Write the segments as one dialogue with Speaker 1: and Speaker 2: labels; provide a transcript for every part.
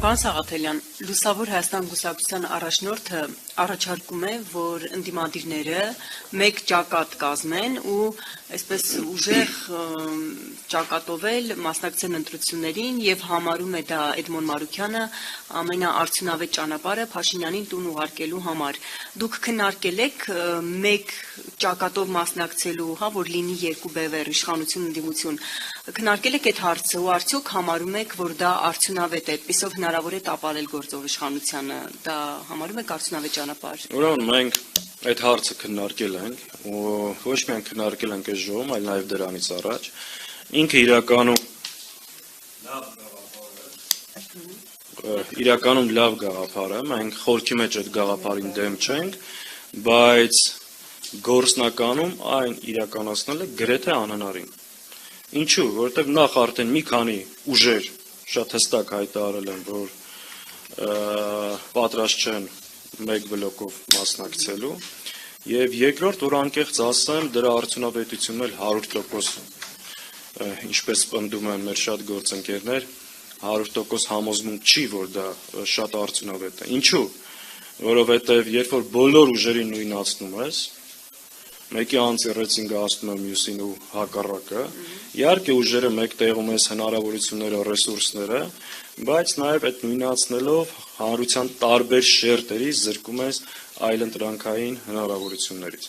Speaker 1: Պարոն Սաղաթելյան, Լուսավոր Հայաստան կուսակցության առաջնորդը առաջարկում է, որ ընդդիմադիրները մեկ ճակատ կազմեն ու այսպես ուժեղ ճակատով էլ մասնակցեն ընտրություններին եւ համարում է դա Էդմոն Մարուքյանը ամենաարդյունավետ ճանապարհը Փաշինյանին տուն ուղարկելու համար։ Դուք քննարկել եք մեկ ճակատով մասնակցելու, որ լինի երկու բևեռ իշխանություն ընդդիմություն։ Քննարկել եք այդ հարցը ու արդյոք համարում եք, որ դա արդյունավետ է, այդպիսով հնարավոր է տապալել գործող իշխանությանը, դա համարում եք արդյունավետ ճանապարհ։
Speaker 2: Ուրեմն մենք այդ հարցը քննարկել ենք, ու ոչ միայն քննարկել ենք այս ժողովում, այլ նաև դրանից առաջ։ Ինքը իրականում լավ գաղափար է, մենք խորքի մեջ այդ գաղափարին դեմ չենք, բայց գործնականում այն իրականացնելը գրեթե անհնարին։ Ինչու՞, որովհետև նախ արդեն մի քանի ուժեր շատ հստակ հայտարարել են, որ պատրաստ չեն մեկ բլոկով մասնակցելու, եւ երկրորդ, որ անկեղծ ասեմ, դրա արդյունավետությունն էլ 100%, ինչպես պնդում են մեր շատ գործընկերներ, 100% համոզմունք չի, որ դա շատ արդյունավետ է։ Ինչու՞, որովհետև երբ որ բոլոր ուժերին նույնացնում ես, մեկի անձեռեցին գահացնում է մյուսին ու հակառակը, իհարկե ուժերը մեկ տեղում ես հնարավորությունները, ռեսուրսները, բայց նաև այդ նույնացնելով հանրության տարբեր շերտերից զրկում ես այլընտրանքային հնարավորություններից։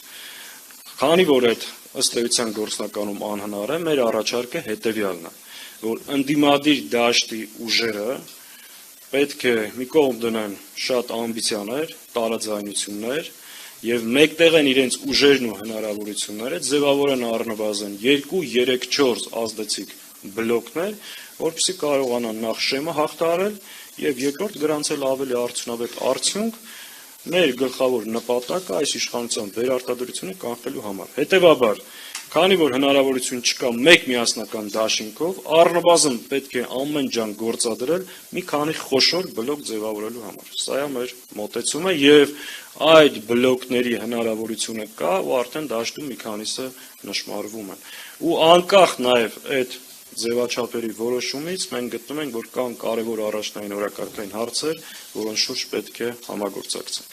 Speaker 2: Քանի որ այդ ըստ էության գործնականում անհնար է, մեր առաջարկը հետևյալն է, որ ընդդիմադիր դաշտի ուժերը պետք է մի կողմ դնեն շատ ամբիցիաներ, տարաձայնություններ եւ մեկտեղ են իրենց ուժերն ու հնարավորությունները ձևավորեն առնվազն 2, 3, 4 ազդեցիկ բլոկներ, որպեսզի կարողանան նախ շեմը հաղթահարել եւ երկրորդ գրանցել ավելի արդյունավետ արդյունք մեր գլխավոր նպատակը այս իշխանության վերարտադրությունը կանխելու համար։ Հետևաբար, քանի որ հնարավորություն չկա մեկ միասնական դաշինքով, առնվազն պետք է ամեն ջանք գործադրել մի քանի խոշոր բլոկ ձևավորելու համար։ Սա է մեր մոտեցումը եւ այդ բլոկների հնարավորությունը կա ու արդեն դաշտում մի քանիսը նշմարվում են։ Ու անկախ նաեւ այդ ձևաչափերի որոշումից մենք գտնում ենք, որ կան կարևոր առաջնային օրակարգային հարցեր, որոնց շուրջ պետք է համագործակցենք։